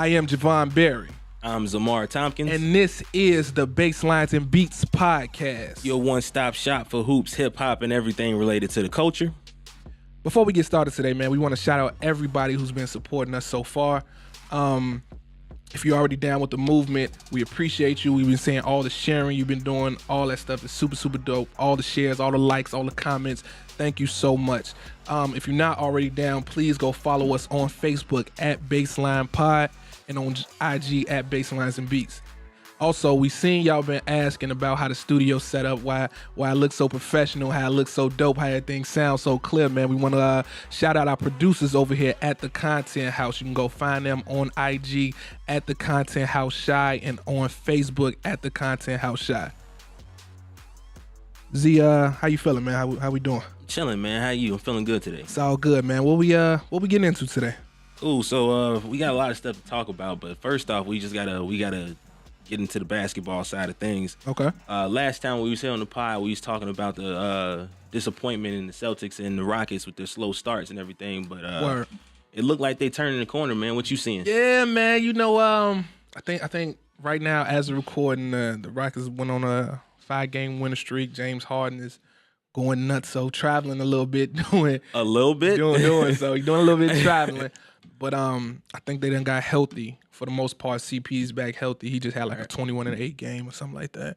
I am Javon Berry. I'm Zamar Tompkins. And this is the Baselines and Beats podcast. Your one-stop shop for hoops, hip-hop, and everything related to the culture. Before we get started today, man, we want to shout out everybody who's been supporting us so far. If you're already down with the movement, we appreciate you. We've been seeing all the sharing you've been doing. All that stuff is super, super dope. All the shares, all the likes, all the comments. Thank you so much. If you're not already down, please go follow us on Facebook at Baseline Pod and on IG at Baselines and Beats. Also, we seen y'all been asking about how the studio set up, why it looks so professional, how it looks so dope, how everything sounds so clear, man. We want to shout out our producers over here at The Content House. You can go find them on IG at The Content House Shy and on Facebook at The Content House Shy. Z, how you feeling, man? How we doing? Chilling, man. How you? I'm feeling good today. It's all good, man. What we getting into today? Ooh, so we got a lot of stuff to talk about, but first off, we gotta get into the basketball side of things. Okay. Last time we was here on the pod, we was talking about the disappointment in the Celtics and the Rockets with their slow starts and everything, but it looked like they turning the corner, man. What you seeing? Yeah, man. You know, I think right now, as of recording, the Rockets went on a 5-game winning streak. James Harden is going nuts, so traveling a little bit, doing a little bit, so he's doing a little bit of traveling. But I think they done got healthy. For the most part, CP's back healthy. He just had like a 21-8 game or something like that.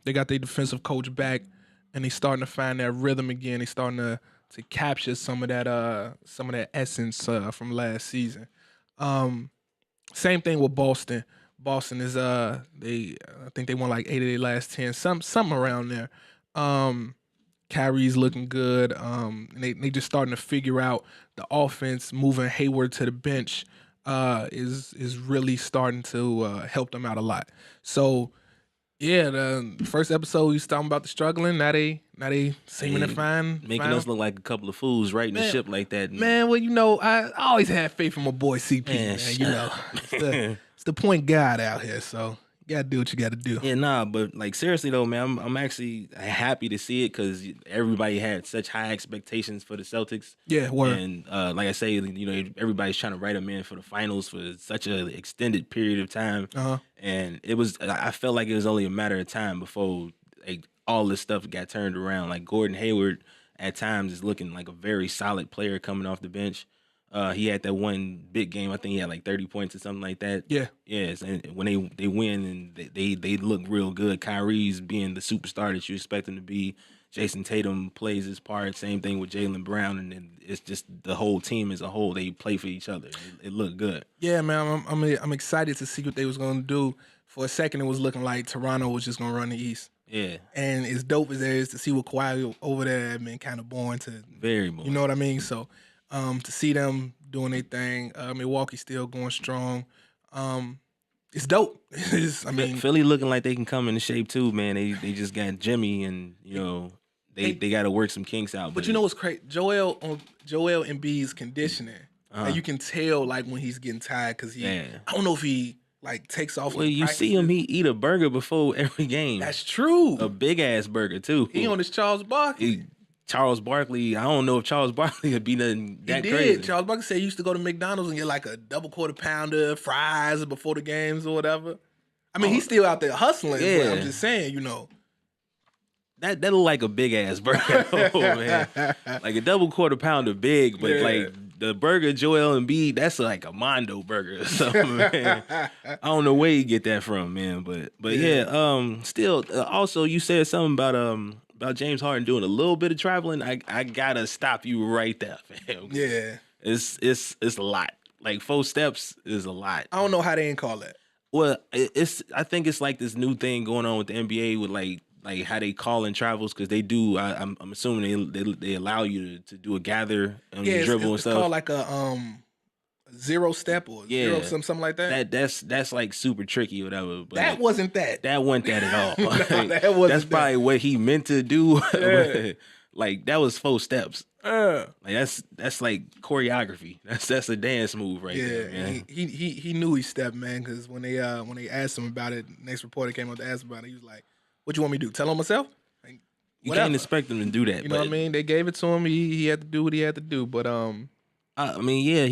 They got their defensive coach back, and they starting to find that rhythm again. They starting to capture some of that essence from last season. Same thing with Boston. Boston is I think they won like 8 of their last 10, something around there. Kyrie's looking good. And they just starting to figure out the offense. Moving Hayward to the bench is really starting to help them out a lot. So yeah, the first episode we was talking about the struggling. Now they seeming to making us look like a couple of fools riding the ship like that. Man, well, you know, I always had faith in my boy CP. Man, you know, it's the point guard out here. So you gotta do what you gotta do. Yeah, nah, but like seriously though, man, I'm actually happy to see it because everybody had such high expectations for the Celtics. Yeah, word. And like I say, you know, everybody's trying to write them in for the finals for such an extended period of time. And I felt like it was only a matter of time before all this stuff got turned around. Like Gordon Hayward at times is looking like a very solid player coming off the bench. He had that one big game. I think he had like 30 points or something like that. Yeah. Yes, and when they win and they look real good. Kyrie's being the superstar that you expect him to be. Jason Tatum plays his part. Same thing with Jaylen Brown, and then it's just the whole team as a whole. They play for each other. It looked good. Yeah, man. I'm excited to see what they was gonna do. For a second, it was looking like Toronto was just gonna run the East. Yeah. And as dope as it is to see what Kawhi over there had been kind of born to. Very born. You know what I mean? So. To see them doing their thing, Milwaukee still going strong. It's dope. Philly looking like they can come into shape too, man. They just got Jimmy, and you know they got to work some kinks out. But you know what's crazy? Joel Embiid's conditioning. And you can tell like when he's getting tired because I don't know if he like takes off. Well, you see him, he eat a burger before every game. That's true. A big ass burger too. He on his Charles Barkley. Charles Barkley, I don't know if Charles Barkley would be nothing that crazy. Charles Barkley said he used to go to McDonald's and get like a double quarter pounder, fries before the games or whatever. I mean, he's still out there hustling. Yeah. But I'm just saying, you know. That look like a big ass burger. Oh, man. Like a double quarter pounder big, but like the burger Joel Embiid, that's like a Mondo burger or something, man. I don't know where you get that from, man. But yeah, still, also you said something about James Harden doing a little bit of traveling. I gotta stop you right there, fam. Yeah. It's a lot. Like 4 steps is a lot. I don't know how they ain't call that. Well, I think it's like this new thing going on with the NBA with like how they call in travels because they do. I'm assuming they allow you to do a gather and dribble and stuff. It's called like a 0 step or zero something like that. That's like super tricky or whatever. But that wasn't that. That wasn't that at all. No, like, that wasn't that's probably what he meant to do. Yeah. Like that was 4 steps. Like that's like choreography. That's a dance move right there, man. He knew he stepped, man, because when they asked him about it, next reporter came up to ask about it. He was like, "What you want me to do? Tell on myself?" Like, you can't expect him to do that. You know what I mean? They gave it to him. He had to do what he had to do. But I mean, yeah,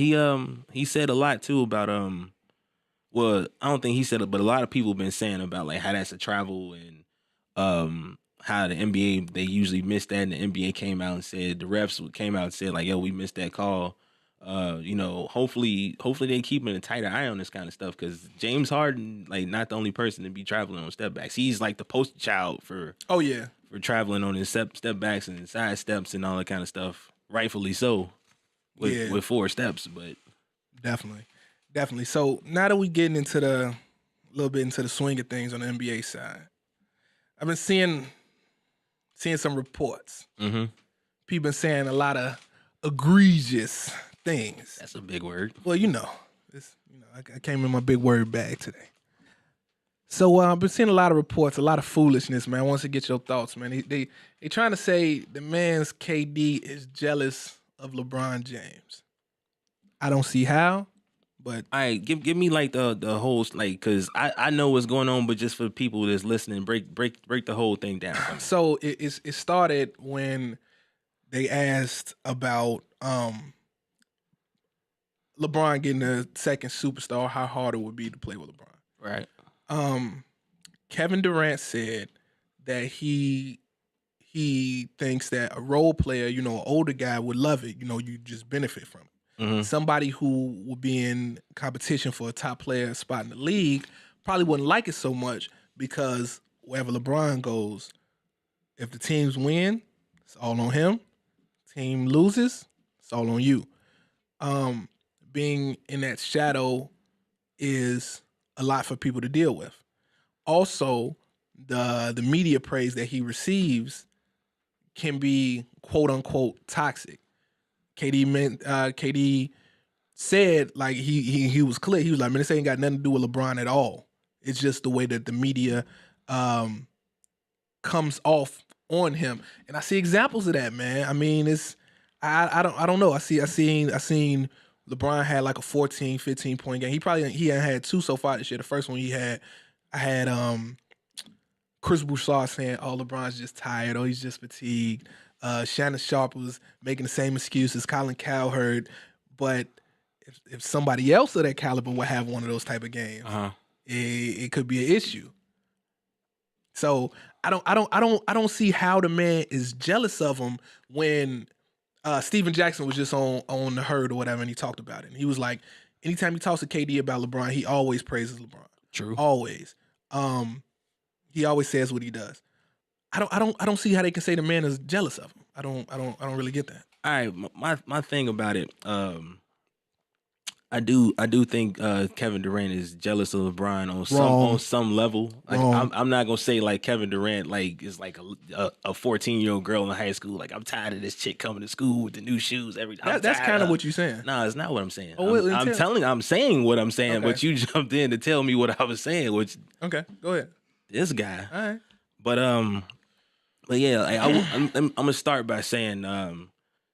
he said a lot too about well, I don't think he said it, but a lot of people have been saying about like how that's a travel and how the NBA they usually miss that, and the NBA came out and said the refs came out and said like, yo, we missed that call. Hopefully they keeping a tighter eye on this kind of stuff because James Harden, like, not the only person to be traveling on step backs. He's like the poster child for for traveling on his step backs and side steps and all that kind of stuff. Rightfully so, with 4 steps, but definitely. So now that we getting into a little bit into the swing of things on the NBA side, I've been seeing some reports. Mm-hmm. People been saying a lot of egregious things. That's a big word. Well, I came in my big word bag today. So I've been seeing a lot of reports, a lot of foolishness, man. I want to get your thoughts, man. They trying to say the man's KD is jealous of LeBron James. I don't see how, but all right, give me like the whole, like, because I know what's going on, but just for people that's listening, break the whole thing down. So it started when they asked about LeBron getting a second superstar, how hard it would be to play with LeBron. Right. Kevin Durant said that he thinks that a role player, an older guy would love it. You just benefit from it. Mm-hmm. Somebody who will be in competition for a top player spot in the league probably wouldn't like it so much because wherever LeBron goes, if the teams win, it's all on him. Team loses, it's all on you. Being in that shadow is a lot for people to deal with. Also, the media praise that he receives can be quote unquote toxic. KD said, like, he was clear. He was like, man, this ain't got nothing to do with LeBron at all. It's just the way that the media comes off on him. And I see examples of that, man. I mean, I don't know. I seen LeBron had like a 14, 15 point game. He had 2 so far this year. The first one I had Chris Broussard saying, oh, LeBron's just tired. Oh, he's just fatigued. Shannon Sharp was making the same excuses. Colin Cowherd. But if somebody else of that caliber would have one of those type of games, it could be an issue. So I don't see how the man is jealous of him when Steven Jackson was just on the Herd or whatever, and he talked about it. And he was like, anytime he talks to KD about LeBron, he always praises LeBron. True. Always. He always says what he does. I don't see how they can say the man is jealous of him. I don't really get that. All right, my thing about it, I do think Kevin Durant is jealous of LeBron on some level. Like, I'm not gonna say like Kevin Durant like is like a 14-year-old girl in high school. Like, I'm tired of this chick coming to school with the new shoes every time. That's kind of what you're saying. No, it's not what I'm saying. Oh, I'm saying what I'm saying, okay. But you jumped in to tell me what I was saying. Which okay, go ahead. This guy. All right. But yeah, like, I'm gonna start by saying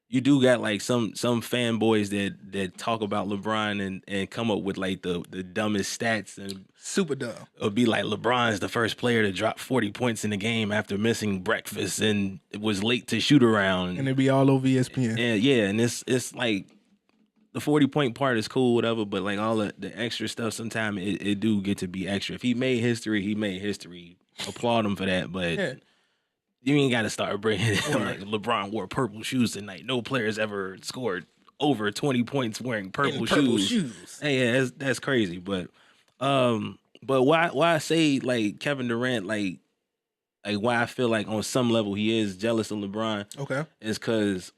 you do got like some fanboys that talk about LeBron and come up with like the dumbest stats and super dumb. It'll be like LeBron's the first player to drop 40 points in the game after missing breakfast and was late to shoot around. And it'd be all over ESPN. And it's like the 40-point part is cool, whatever, but like all the extra stuff sometimes it do get to be extra. If he made history, he made history. Applaud him for that, but yeah. You ain't got to start bringing it like LeBron wore purple shoes tonight. No player's ever scored over 20 points wearing purple shoes. Hey, yeah, that's crazy. But why I say like Kevin Durant, like why I feel like on some level he is jealous of LeBron. Okay, is because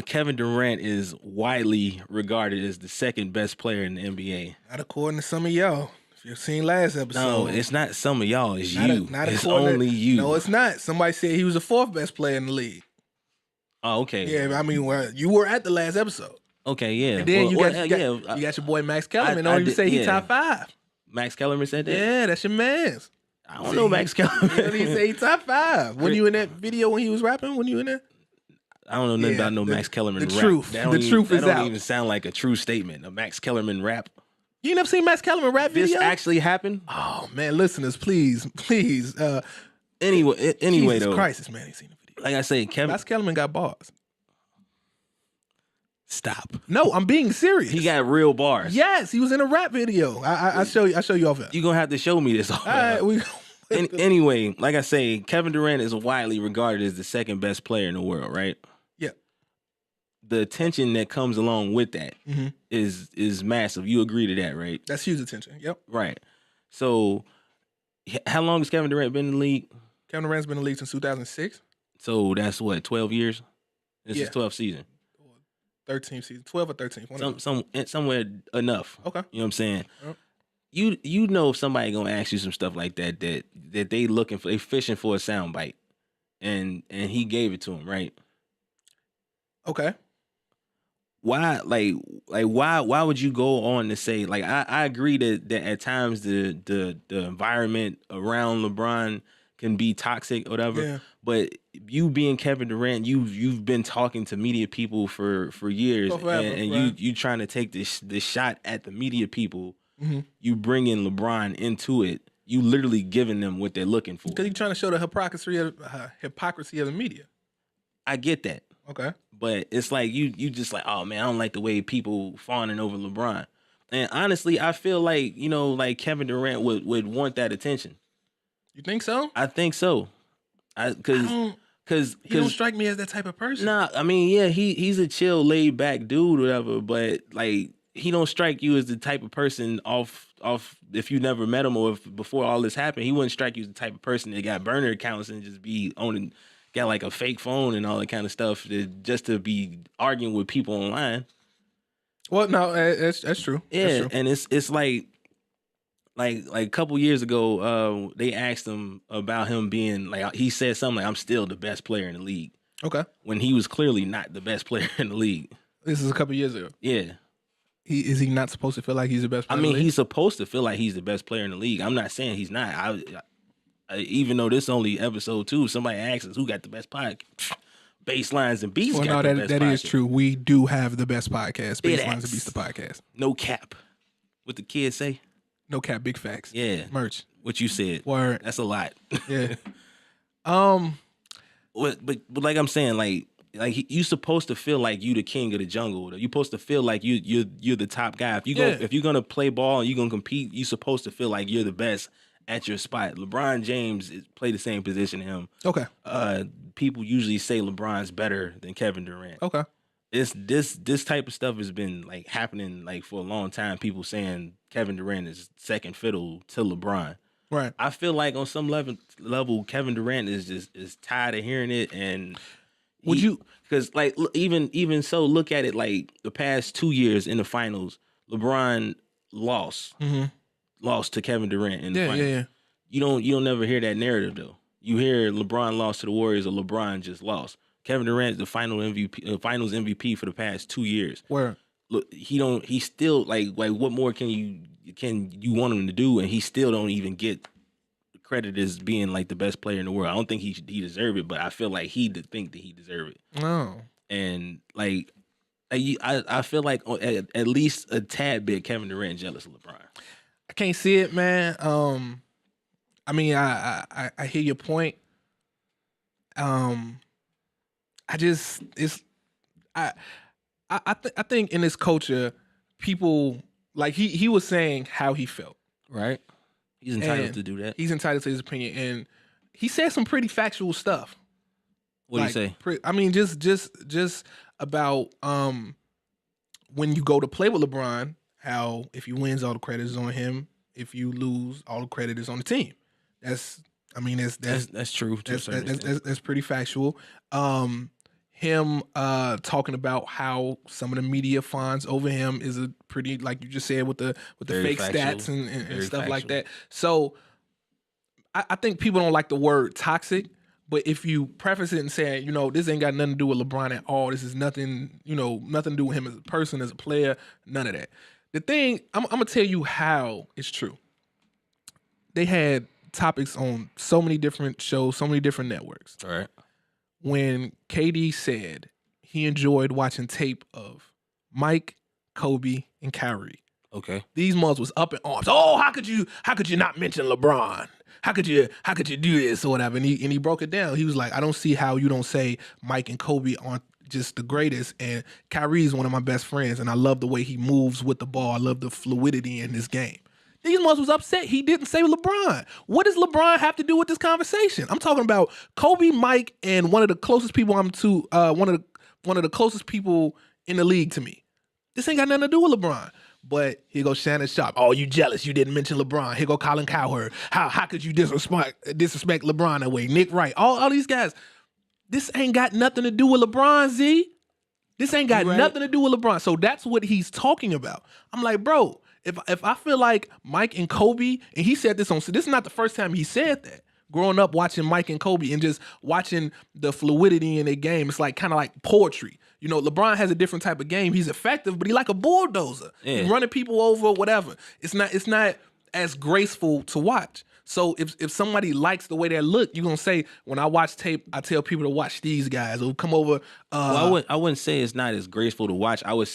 Kevin Durant is widely regarded as the second best player in the NBA. Not according to some of y'all. You've seen last episode. No, it's not some of y'all. It's you. It's only you. No, it's not. Somebody said he was the 4th best player in the league. Oh, okay. Yeah, I mean, you were at the last episode. Okay, yeah. And then you got your boy Max Kellerman. Don't even say he top 5. Max Kellerman said that? Yeah, that's your man's. I don't know Max Kellerman. He don't even say he top 5. When you in that video when he was rapping? When you in there? I don't know nothing about no Max Kellerman rap. The truth is out. That don't even sound like a true statement. A Max Kellerman rap. You never seen Max Kellerman rap video? This actually happened? Oh, man, listeners, please. Anyway, Jesus though. Christ, this man ain't seen the video. Like I say, Max Kellerman got bars. Stop. No, I'm being serious. He got real bars. Yes, he was in a rap video. I show you off it. You're gonna have to show me this. All right, Anyway, like I say, Kevin Durant is widely regarded as the second best player in the world, right? Yeah. The attention that comes along with that is massive. You agree to that, right? That's huge attention. Yep. Right. So, how long has Kevin Durant been in the league? Kevin Durant's been in the league since 2006. So that's what, 12 years? This is 12th season. 13th season, 12 or 13th. Somewhere enough. Okay. You know what I'm saying? Yep. You know if somebody gonna ask you some stuff like that they fishing for a sound bite, and he gave it to him, right? Okay. Why why would you go on to say, like, I agree that at times the environment around LeBron can be toxic or whatever, but you being Kevin Durant, you've been talking to media people for years, and you trying to take this shot at the media people. You bring in LeBron into it. You literally giving them what they're looking for. Because you're trying to show the hypocrisy of the media. I get that. Okay. But it's like you just like, oh man, I don't like the way people fawning over LeBron. And honestly, I feel like, like Kevin Durant would want that attention. You think so? I think so. Because he don't strike me as that type of person. Nah, I mean, yeah, he's a chill, laid back dude, whatever. But like, he don't strike you as the type of person off if you never met him or if before all this happened, he wouldn't strike you as the type of person that got burner accounts and just be owning, got like a fake phone and all that kind of stuff just to be arguing with people online. Well, no, that's true. Yeah, that's true. And it's like a couple years ago, they asked him about him being like, he said something like, I'm still the best player in the league. Okay. When he was clearly not the best player in the league. This is a couple years ago. Yeah. Is he not supposed to feel like he's the best player? I mean, he's supposed to feel like he's the best player in the league. I'm not saying he's not. I even though this only episode 2, somebody asks us who got the best podcast. Baselines and Beats got the best podcast. That is true. We do have the best podcast. Baselines and Beats the podcast. No cap. What the kids say? No cap, big facts. Yeah. Merch. What you said. Word. That's a lot. Yeah. But like I'm saying, like you supposed to feel like you the king of the jungle. You supposed to feel like you're the top guy. If you're gonna play ball and you're gonna compete, you supposed to feel like you're the best at your spot. LeBron James play the same position to him. Okay. People usually say LeBron's better than Kevin Durant. Okay. It's this type of stuff has been like happening like for a long time. People saying Kevin Durant is second fiddle to LeBron. Right. I feel like on some level Kevin Durant is tired of hearing it. And would you? Because like even so, look at it like the past 2 years in the finals, LeBron lost to Kevin Durant in the finals. Yeah. You don't never hear that narrative though. You hear LeBron lost to the Warriors or LeBron just lost. Kevin Durant is the finals MVP for the past 2 years. Where look, he's still like what more can you want him to do, and he still don't even get credit as being like the best player in the world. I don't think he deserve it, but I feel like he think that he deserve it. No. And like I feel like at least a tad bit Kevin Durant jealous of LeBron. I can't see it, man. I mean, I hear your point. I think in this culture, people like he was saying how he felt. Right. He's entitled to do that. He's entitled to his opinion, and he said some pretty factual stuff. What do you say? I mean, just about when you go to play with LeBron, how if he wins, all the credit is on him. If you lose, all the credit is on the team. That's true. That's pretty factual. Him talking about how some of the media fawns over him is a pretty, like you just said, with the fake factual stats and stuff factual like that. So I think people don't like the word toxic, but if you preface it and say, this ain't got nothing to do with LeBron at all. This is nothing, nothing to do with him as a person, as a player, none of that. The thing, I'm gonna tell you how it's true. They had topics on so many different shows, so many different networks. All right. When KD said he enjoyed watching tape of Mike, Kobe, and Kyrie. Okay. These mothers was up in arms. Oh, how could you not mention LeBron? How could you do this or whatever? And he broke it down. He was like, I don't see how you don't say Mike and Kobe aren't just the greatest. And Kyrie is one of my best friends, and I love the way he moves with the ball. I love the fluidity in this game. These ones was upset he didn't say LeBron. What does LeBron have to do with this conversation? I'm talking about Kobe, Mike, and one of the closest people one of the closest people in the league to me. This ain't got nothing to do with LeBron. But here goes Shannon Sharp. Oh, you jealous? You didn't mention LeBron. Here go Colin Cowherd. How could you disrespect LeBron that way? Nick Wright. All these guys. This ain't got nothing to do with LeBron, Z. This ain't got nothing to do with LeBron. So that's what he's talking about. I'm like, bro, if I feel like Mike and Kobe, and he said this this is not the first time he said that. Growing up watching Mike and Kobe and just watching the fluidity in their game, it's like kind of like poetry. You know, LeBron has a different type of game. He's effective, but he like a bulldozer. Yeah. He's running people over, whatever. It's not as graceful to watch. So if somebody likes the way they look, you're gonna say, when I watch tape, I tell people to watch these guys or come over. Well, I wouldn't say it's not as graceful to watch. I would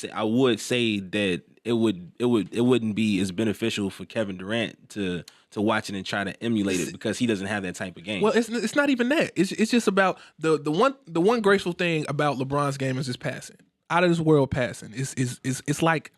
say that it wouldn't be as beneficial for Kevin Durant to watch it and try to emulate it because he doesn't have that type of game. Well, it's not even that. It's just about the one graceful thing about LeBron's game is his passing. Out of this world passing. It's like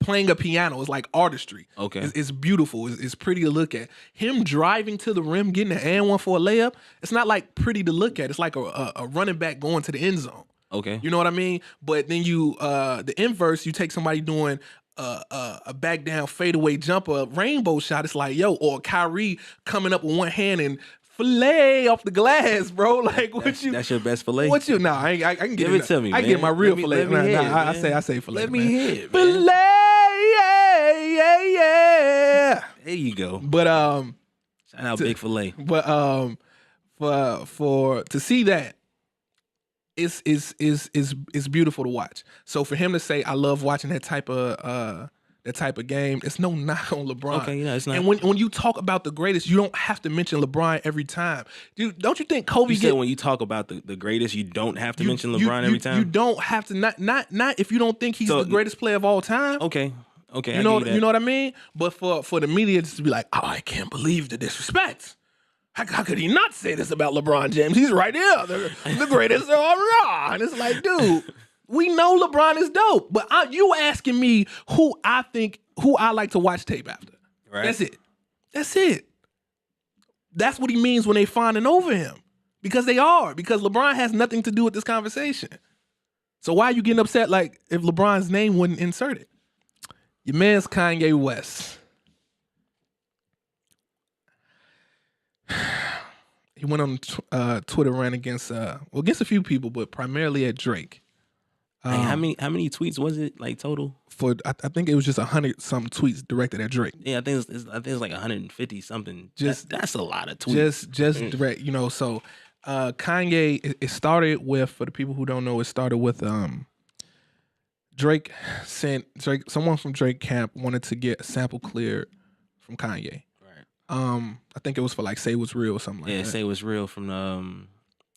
playing a piano. Is like artistry. Okay. It's beautiful. It's pretty to look at. Him driving to the rim, getting an and one for a layup, it's not like pretty to look at. It's like a running back going to the end zone. Okay. You know what I mean? But then the inverse, you take somebody doing a back down fadeaway jumper, rainbow shot. It's like, yo, or Kyrie coming up with one hand and fillet off the glass, bro. Like, that's your best fillet? What you? Nah, I can get Give it to me, I man. get my real fillet. I say fillet. Let me hear it, man. Fillet, yeah. There you go. But shout out Big Fillet. But for to see that, it's beautiful to watch. So for him to say, I love watching that type of game, it's no knock on LeBron. Okay, yeah, it's not. And when you talk about the greatest, you don't have to mention LeBron every time. Dude, don't you think Kobe? You said when you talk about the greatest, you don't have to mention LeBron every time. You don't have to not if you don't think he's the greatest player of all time. Okay. You know what I mean? But for the media just to be like, oh, I can't believe the disrespect. How could he not say this about LeBron James? He's right here, the greatest of all. And it's like, dude, we know LeBron is dope, but you asking me who I like to watch tape after. Right. That's it. That's what he means when they fawning over him. Because they are. Because LeBron has nothing to do with this conversation. So why are you getting upset like if LeBron's name wasn't inserted? Your man's Kanye West. He went on Twitter rant against a few people, but primarily at Drake. How many tweets was it like total? I think it was just 100-something tweets directed at Drake. Yeah, I think it's like 150 something. That's a lot of tweets. Just direct, So Kanye, it started with, for the people who don't know, it started with someone from Drake camp wanted to get a sample cleared from Kanye. I think it was for like Say What's Real or something like that. Yeah, Say What's Real from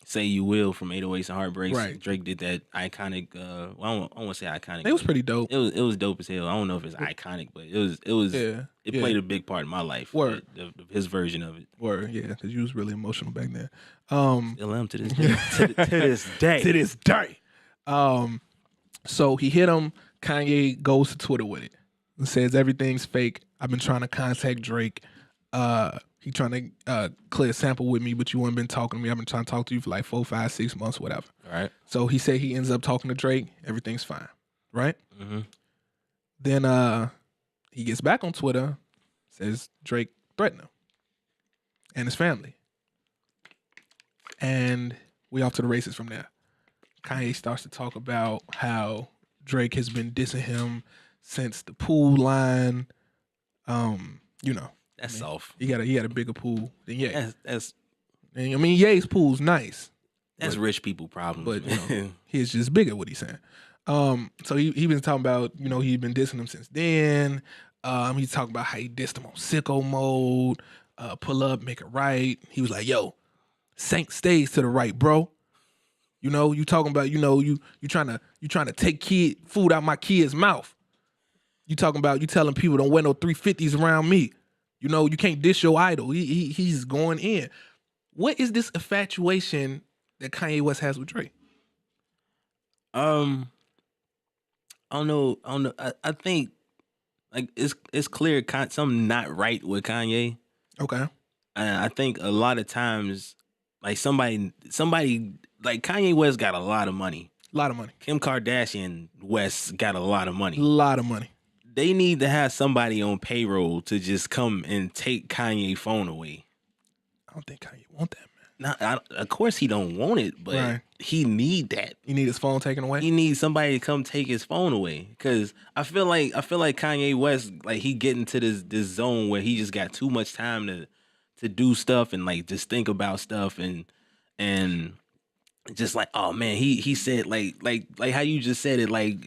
Say You Will from 808s and Heartbreaks. Right. Drake did that iconic. I don't want to say iconic. It was pretty dope. It was dope as hell. I don't know if it's iconic, but it played a big part in my life. Word. His version of it. Word, yeah, because you was really emotional back then. Still am to this day. To this day. So he hit him. Kanye goes to Twitter with it and says everything's fake. I've been trying to contact Drake. He trying to clear a sample with me, but you haven't been talking to me. I've been trying to talk to you for like 4, 5, 6 months, whatever. All right. So he said he ends up talking to Drake. Everything's fine, right? Mm-hmm. Then he gets back on Twitter, says Drake threatened him and his family. And we off to the races from there. Kanye starts to talk about how Drake has been dissing him since the pool line. That's soft. He got a bigger pool than Ye. Ye's pool's nice. That's rich people problem. But his just bigger. What he's saying. So he been talking about he's been dissing him since then. He's talking about how he dissed him on sicko mode. Pull up, make it right. He was like, "Yo, Saint stays to the right, bro. You talking about you trying to take food out my kid's mouth. You talking about you telling people don't wear no 350s around me. You can't diss your idol. He's going in. What is this infatuation that Kanye West has with Drake? Um, I don't know. I think like it's clear something not right with Kanye. Okay. I think a lot of times, like somebody like Kanye West got a lot of money. A lot of money. Kim Kardashian West got a lot of money. A lot of money. They need to have somebody on payroll to just come and take Kanye's phone away. I don't think Kanye want that, man. Of course he don't want it, but he need that. You need his phone taken away? He needs somebody to come take his phone away. Cause I feel like Kanye West, like he get into this zone where he just got too much time to do stuff and like just think about stuff and just like, oh man, he said like how you just said it, like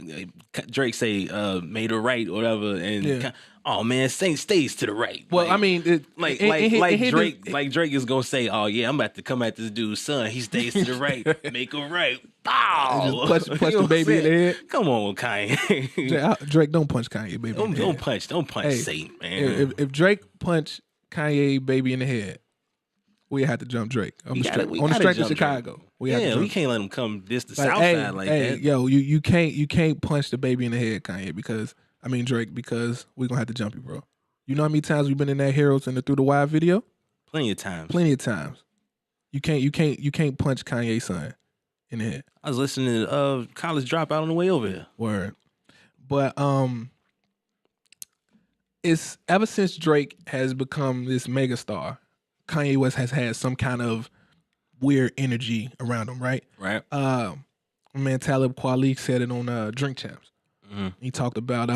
Drake say made it right or whatever, and oh man, Saint stays to the right. Well, like, I mean, Drake is gonna say, oh yeah, I'm about to come at this dude's son. He stays to the right, make it right. Bow. Just punch the baby in the head. Come on, Kanye. Drake, don't punch Kanye baby. Don't punch Saint, man. If Drake punch Kanye baby in the head, we had to jump Drake on the strength of Chicago. We can't let him come the South Side like that. Yo, you can't punch the baby in the head, Kanye, because Drake, because we're gonna have to jump you, bro. You know how many times we've been in that Heroes and the Through the Wire video? Plenty of times. You can't punch Kanye's son in the head. I was listening to College Dropout on the way over here. Word. But it's ever since Drake has become this megastar, Kanye West has had some kind of weird energy around him, right? Right. My man Talib Kweli said it on Drink Champs. Mm-hmm. He talked about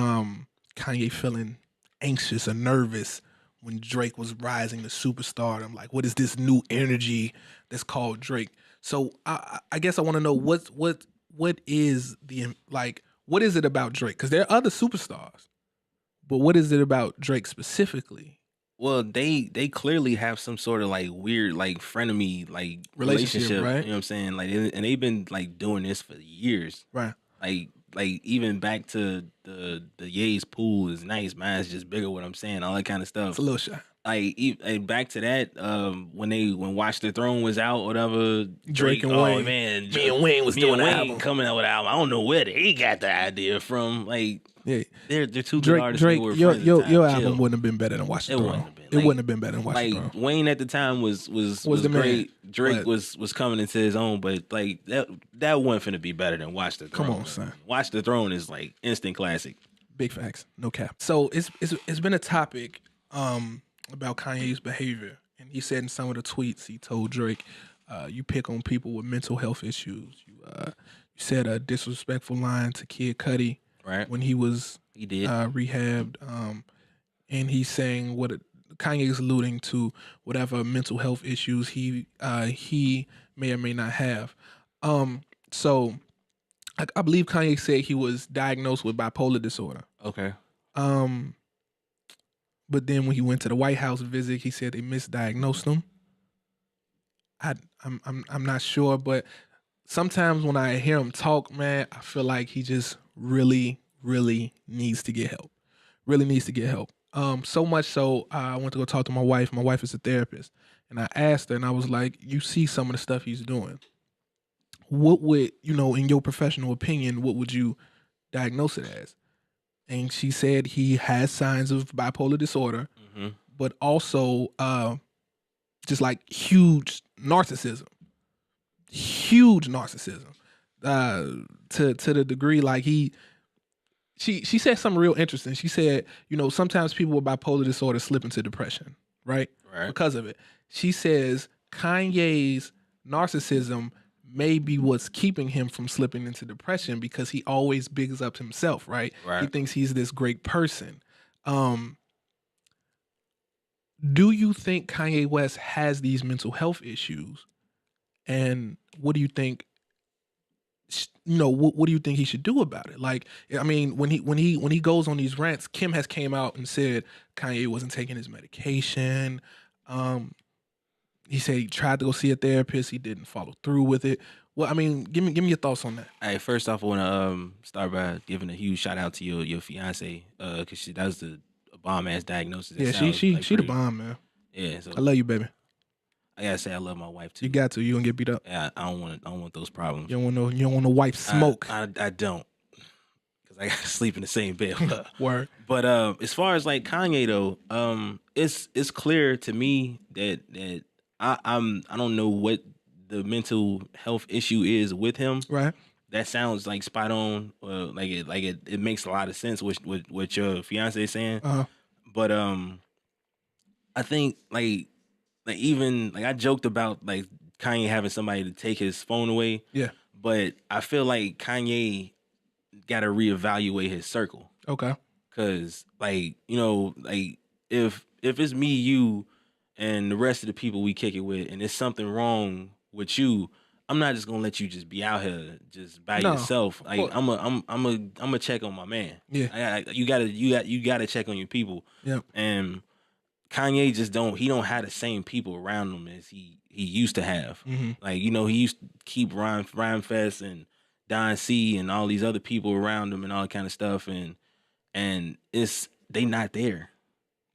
Kanye feeling anxious or nervous when Drake was rising to superstardom. Like, what is this new energy that's called Drake? So I guess I want to know what is what is it about Drake? Because there are other superstars, but what is it about Drake specifically? Well, they clearly have some sort of like weird like frenemy like relationship, right? You know what I'm saying? Like, and they've been like doing this for years, right? Like even back to the Ye's pool is nice, mine's just bigger. What I'm saying, all that kind of stuff. It's a little shy. Like back to that, when Watch the Throne was out, whatever. Drake and Wayne, man, me and Wayne was doing an album, coming out with an album. I don't know where he got the idea from. Like, yeah, they're two good artists. Drake, your album Chill. Wouldn't have been better than Watch the Throne. It wouldn't have been better than Watch the Throne. Wayne at the time was the great. man. Drake was coming into his own, but like that wasn't finna be better than Watch the Throne. Come on, son. Watch the Throne is like instant classic. Big facts, no cap. So it's been a topic about Kanye's behavior, and he said in some of the tweets he told Drake, "You pick on people with mental health issues." You said a disrespectful line to Kid Cudi, right, when he did rehabbed, and he's saying Kanye is alluding to whatever mental health issues he may or may not have. So I believe Kanye said he was diagnosed with bipolar disorder. Okay. But then when he went to the White House visit, he said they misdiagnosed him. I'm not sure, but sometimes when I hear him talk, man, I feel like he just really, really needs to get help. Really needs to get help. So much so, I went to go talk to my wife. My wife is a therapist. And I asked her, and I was like, you see some of the stuff he's doing. What would, in your professional opinion, what would you diagnose it as? And she said he has signs of bipolar disorder, but also just like huge narcissism. Huge narcissism. To the degree like she said something real interesting. She said, sometimes people with bipolar disorder slip into depression, right? Because of it. She says Kanye's narcissism may be what's keeping him from slipping into depression because he always bigs up himself, right? He thinks he's this great person. Do you think Kanye West has these mental health issues? And what do you think? What do you think he should do about it? Like, I mean, when he goes on these rants, Kim has came out and said Kanye wasn't taking his medication. He said he tried to go see a therapist. He didn't follow through with it. Well, I mean, give me your thoughts on that. Hey, first off, I want to start by giving a huge shout out to your fiance, because that was a bomb ass diagnosis. Yeah, she the bomb, man. Yeah, so I love you, baby. I gotta say I love my wife too. You got to. You gonna get beat up. Yeah, I don't want those problems. You don't want no wife smoke. I don't, because I gotta sleep in the same bed with her. Word. But as far as like Kanye though, it's clear to me that I don't know what the mental health issue is with him. Right. That sounds like spot on. It makes a lot of sense with what your fiance is saying. Uh-huh. But I think like even like I joked about like Kanye having somebody to take his phone away. Yeah. But I feel like Kanye got to reevaluate his circle. Okay. Cause like, you know, like if it's me, you, and the rest of the people we kick it with, and there's something wrong with you, I'm not just gonna let you just be out here just by yourself. Like I'm a check on my man. Yeah. You gotta check on your people. Yep. And Kanye just don't have the same people around him as he used to have. Mm-hmm. Like, you know, he used to keep Rhyme Fest and Don C and all these other people around him and all that kind of stuff, and they not there.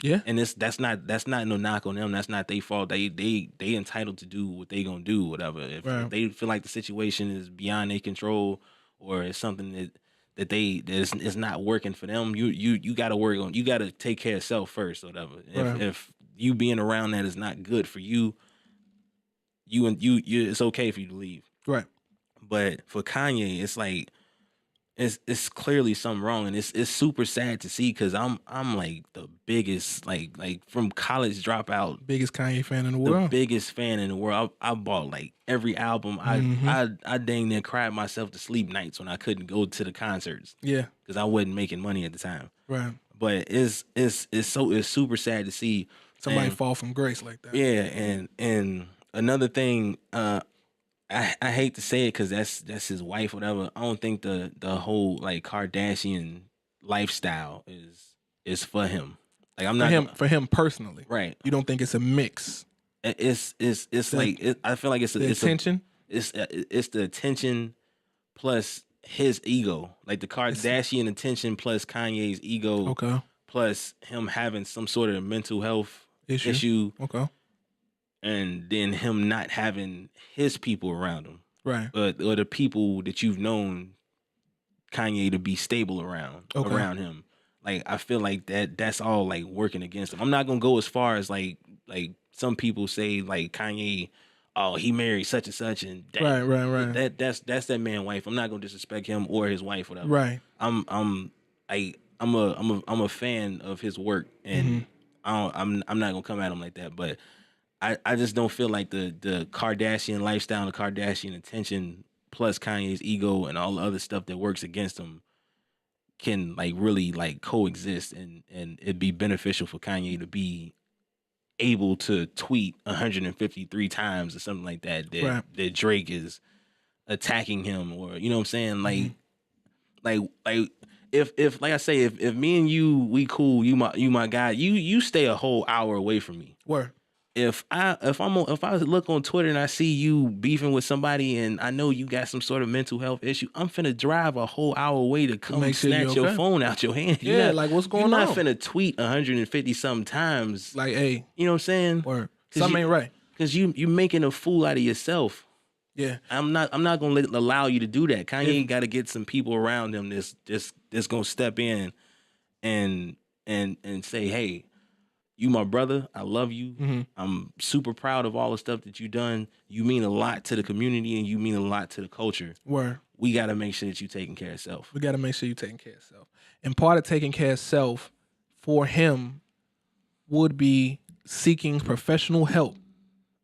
Yeah. And that's not no knock on them. That's not their fault. They entitled to do what they gonna do, whatever. If they feel like the situation is beyond their control or it's something that is not working for them, you gotta work on. You gotta take care of self first, or whatever. If you being around that is not good for you, it's okay for you to leave. Right. But for Kanye, it's like it's clearly something wrong, and it's super sad to see, because I'm like the biggest like from college dropout, biggest Kanye fan in the world, the biggest fan in the world. I bought like every album. I dang near cried myself to sleep nights when I couldn't go to the concerts. Yeah, because I wasn't making money at the time. Right. But it's super sad to see somebody fall from grace like that. Yeah, and another thing. I hate to say it because that's his wife, whatever. I don't think the whole like Kardashian lifestyle is for him. Like I'm not for him personally, right? You don't think it's a mix? It's like I feel like it's attention. It's the attention plus his ego, like the Kardashian attention plus Kanye's ego, okay, plus him having some sort of mental health issue. Okay. And then him not having his people around him, right? Or the people that you've known Kanye to be stable around him. Like I feel like that's all like working against him. I'm not gonna go as far as like some people say like Kanye, oh he married such and such, and right. That's that man's wife. I'm not gonna disrespect him or his wife, whatever. Right. I'm a fan of his work, and I'm not gonna come at him like that, but. I just don't feel like the Kardashian lifestyle and the Kardashian attention plus Kanye's ego and all the other stuff that works against him can like really like coexist, and it'd be beneficial for Kanye to be able to tweet 153 times or something like that that Drake is attacking him, or you know what I'm saying, like if like I say, if me and you we cool, you my guy, you stay a whole hour away from me. Where? If I look on Twitter and I see you beefing with somebody and I know you got some sort of mental health issue, I'm finna drive a whole hour away to come snatch your phone out your hand. Yeah, like what's going on? You're not finna tweet 150 something times. Like, hey, you know what I'm saying? Or something ain't right. Because you making a fool out of yourself. Yeah, I'm not gonna allow you to do that. Kanye got to get some people around him that's gonna step in and say, hey. You my brother. I love you. Mm-hmm. I'm super proud of all the stuff that you done. You mean a lot to the community and you mean a lot to the culture. Word. We got to make sure that you taking care of self. We got to make sure you taking care of self. And part of taking care of self for him would be seeking professional help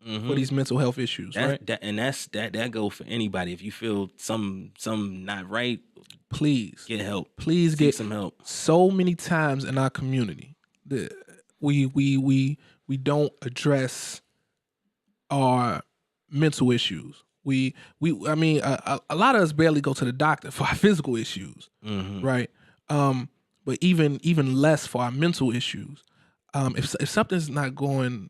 for these mental health issues, right? That go for anybody. If you feel some not right, please get help. Please get some help. So many times in our community, we don't address our mental issues. I mean, a lot of us barely go to the doctor for our physical issues, right? But even less for our mental issues. If something's not going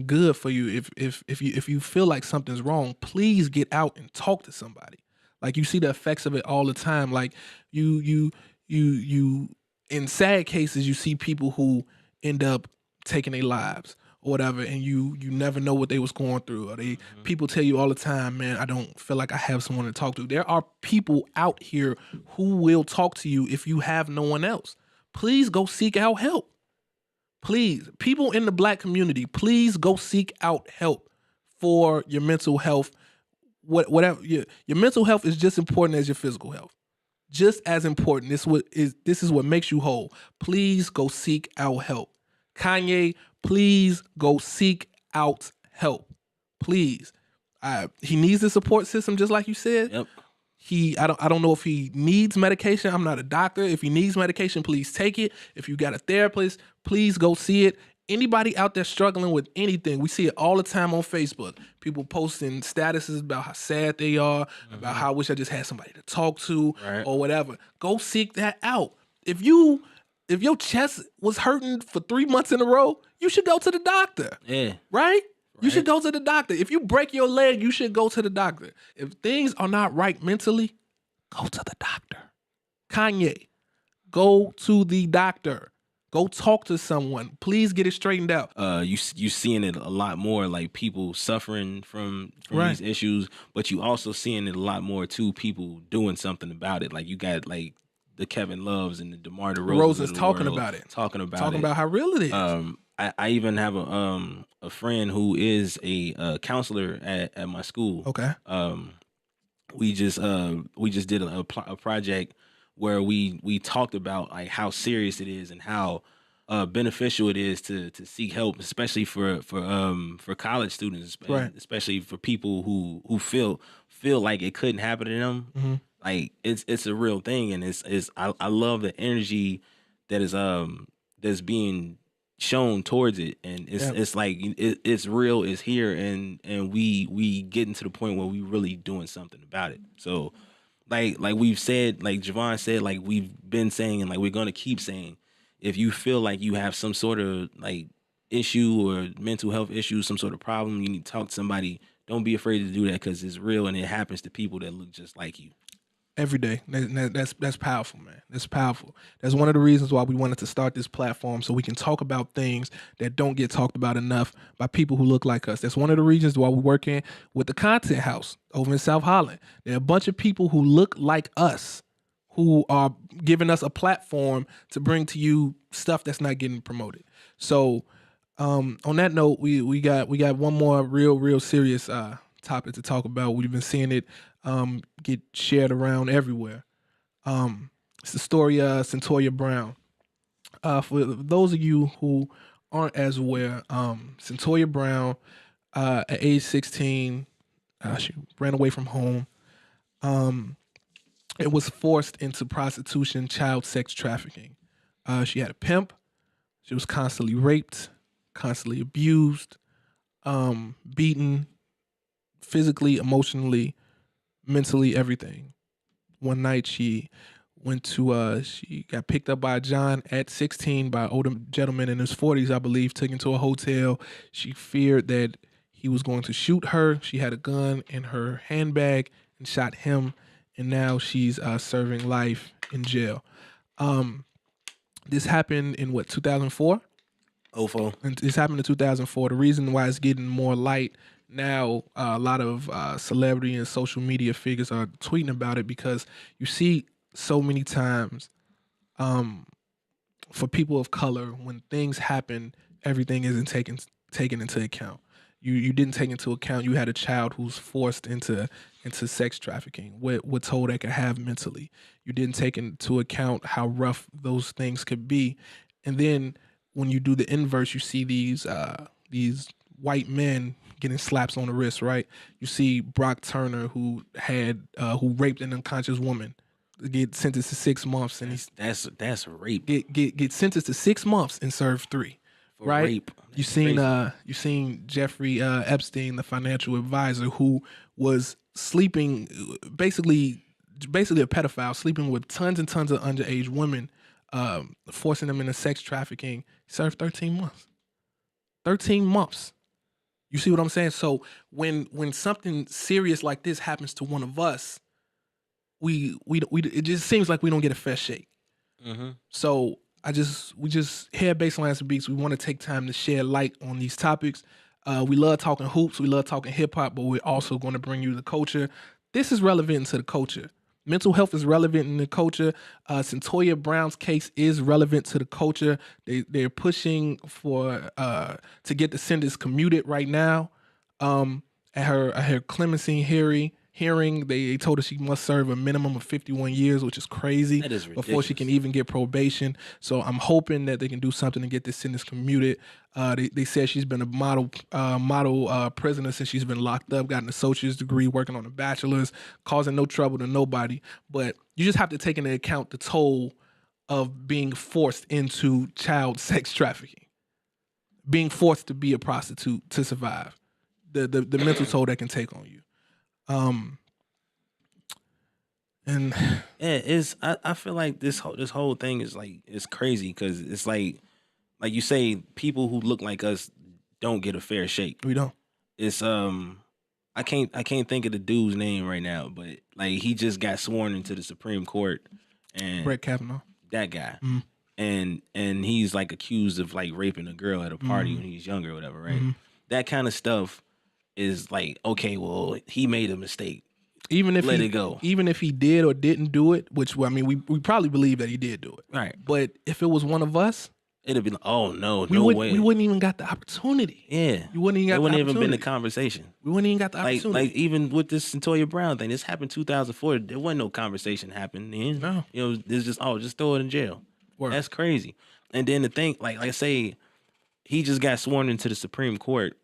good for you, if you feel like something's wrong, please get out and talk to somebody. Like you see the effects of it all the time. Like you in sad cases, you see people who end up taking their lives, or whatever, and you never know what they was going through. Or people tell you all the time, man, I don't feel like I have someone to talk to. There are people out here who will talk to you if you have no one else. Please go seek out help. Please, people in the Black community, please go seek out help for your mental health. Whatever your mental health is just important as your physical health. Just as important. This is what makes you whole. Please go seek out help. Kanye, please go seek out help. Please. He needs a support system, just like you said. Yep. I don't know if he needs medication. I'm not a doctor. If he needs medication, please take it. If you got a therapist, please go see it. Anybody out there struggling with anything, we see it all the time on Facebook. People posting statuses about how sad they are, about how I wish I just had somebody to talk to, or whatever. Go seek that out. If your chest was hurting for 3 months in a row, you should go to the doctor. Yeah. Right? You should go to the doctor. If you break your leg, you should go to the doctor. If things are not right mentally, go to the doctor. Kanye, go to the doctor. Go talk to someone. Please get it straightened out. You seeing it a lot more, like people suffering from these issues, but you also seeing it a lot more too, people doing something about it. Like you got like the Kevin Loves and the DeMar DeRozan's talking about it. Talking about how real it is. I even have a friend who is a counselor at my school. Okay. We just did a project where we talked about like how serious it is and how beneficial it is to seek help, especially for college students, especially for people who feel like it couldn't happen to them. Mm-hmm. Like it's a real thing, and I love the energy that is that's being shown towards it, and it's like it's real, it's here, and we getting to the point where we really doing something about it. So like we've said, like Javon said, like we've been saying, and like we're gonna keep saying, if you feel like you have some sort of like issue or mental health issue, some sort of problem, you need to talk to somebody. Don't be afraid to do that, because it's real and it happens to people that look just like you. Every day. That's powerful, man. That's powerful. That's one of the reasons why we wanted to start this platform, so we can talk about things that don't get talked about enough by people who look like us. That's one of the reasons why we're working with the Content House over in South Holland. There are a bunch of people who look like us who are giving us a platform to bring to you stuff that's not getting promoted. So on that note, we got one more real serious topic to talk about. We've been seeing it get shared around everywhere. It's the story of Cyntoia Brown. For those of you who aren't as aware, Cyntoia Brown, at age 16, she ran away from home. It was forced into prostitution, child sex trafficking. She had a pimp. She was constantly raped, constantly abused, beaten, physically, emotionally, mentally, everything. One night she got picked up by John at 16 by an older gentleman in his 40s, I believe, taken to a hotel. She feared that he was going to shoot her. She had a gun in her handbag and shot him, and now she's serving life in jail. This happened in 2004? 04. And this happened in 2004. The reason why it's getting more light now, a lot of celebrity and social media figures are tweeting about it, because you see so many times for people of color, when things happen, everything isn't taken into account. You didn't take into account you had a child who's forced into sex trafficking, what toll that could have mentally. You didn't take into account how rough those things could be. And then when you do the inverse, you see these white men getting slaps on the wrist, right? You see Brock Turner, who raped an unconscious woman, get sentenced to 6 months, and that's rape. Get sentenced to 6 months and serve 3. For right? Rape. You seen Jeffrey Epstein, the financial advisor, who was sleeping, basically a pedophile, sleeping with tons and tons of underage women, forcing them into sex trafficking. Served 13 months. 13 months. You see what I'm saying? So when something serious like this happens to one of us, we it just seems like we don't get a fair shake. Mm-hmm. So we just here at Baselines and Beats, we want to take time to shed light on these topics. We love talking hoops, we love talking hip hop, but we're also going to bring you the culture. This is relevant to the culture. Mental health is relevant in the culture. Cyntoia Brown's case is relevant to the culture. They're pushing for to get the sentence commuted right now. At her clemency hearing, they told her she must serve a minimum of 51 years, which is crazy. That is ridiculous. Before she can even get probation. So I'm hoping that they can do something to get this sentence commuted. They said she's been a model prisoner since she's been locked up, got an associate's degree, working on a bachelor's, causing no trouble to nobody. But you just have to take into account the toll of being forced into child sex trafficking, being forced to be a prostitute to survive, the mental toll that can take on you. And yeah, I feel like this whole thing is like, it's crazy because it's like you say, people who look like us don't get a fair shake. We don't. It's I can't think of the dude's name right now, but like he just got sworn into the Supreme Court, and Brett Kavanaugh, that guy, mm-hmm. and he's like accused of like raping a girl at a party when he's younger or whatever, right? Mm-hmm. That kind of stuff is like, okay, well, he made a mistake. Even if let it go. Even if he did or didn't do it, which I mean, we probably believe that he did do it, right? But if it was one of us, it'd be like, oh no, way. We wouldn't even got the opportunity. Yeah, you wouldn't even. It wouldn't even been the conversation. We wouldn't even got the opportunity. Like even with this Cyntoia Brown thing, this happened 2004. There wasn't no conversation happening. No, you know, there's just throw it in jail. Word. That's crazy. And then the thing, like I say, he just got sworn into the Supreme Court.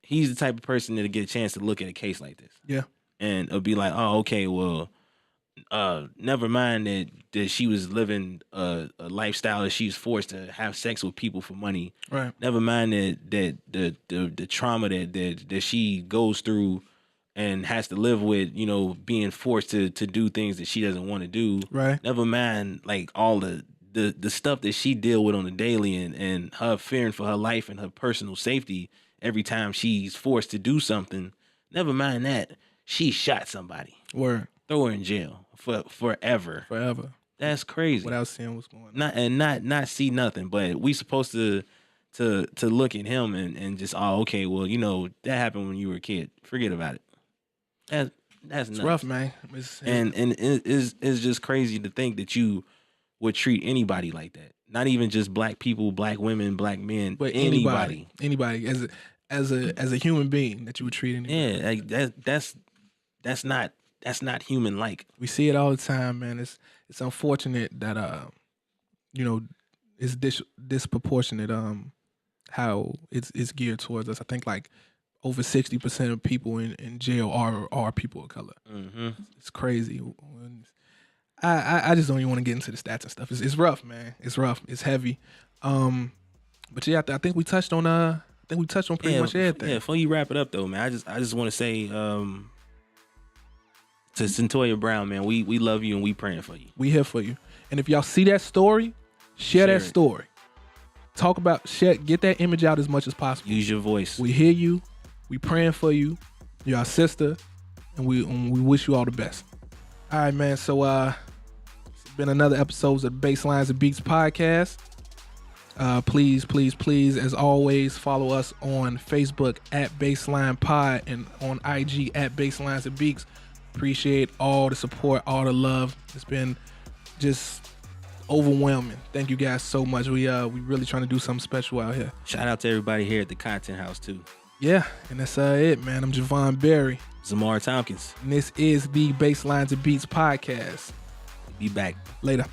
He's the type of person that'll get a chance to look at a case like this. Yeah. And it'll be like, oh, okay, well, never mind that she was living a lifestyle that she's forced to have sex with people for money. Right. Never mind that the trauma that she goes through and has to live with, you know, being forced to do things that she doesn't want to do. Right. Never mind like all the stuff that she deal with on the daily and her fearing for her life and her personal safety every time she's forced to do something. Never mind that. She shot somebody. Word. Throw her in jail for forever. Forever. That's crazy. Without seeing what's going on. Not see nothing. But we supposed to look at him and just, oh, okay, well, you know, that happened when you were a kid. Forget about it. That's it's nuts. rough, man. And it's just crazy to think that you would treat anybody like that. Not even just black people, black women, black men, but anybody as a human being that you would treat anybody. Yeah, like that's not human like. We see it all the time, man. It's unfortunate that you know, it's disproportionate how it's geared towards us. I think like over 60% of people in jail are people of color. Mm-hmm. It's crazy. I just don't even want to get into the stats and stuff. It's rough, man. It's rough. It's heavy. But yeah, I think we touched on pretty much everything. Yeah. Before you wrap it up though, man, I just want to say to Cyntoia Brown, man, we love you and we praying for you. We here for you. And if y'all see that story, share that story. Get that image out as much as possible. Use your voice. We hear you. We praying for you. You're our sister, and we wish you all the best. All right, man. So it's been another episode of Baselines and Beats podcast. Please, as always, follow us on Facebook at Baseline Pod and on IG at Baselines and Beats. Appreciate all the support, all the love. It's been just overwhelming. Thank you guys so much. We really trying to do something special out here. Shout out to everybody here at the Content House too. Yeah, and that's it, man. I'm Javon Berry. Zamar Tompkins. And this is the Baselines and Beats podcast. Be back. Later.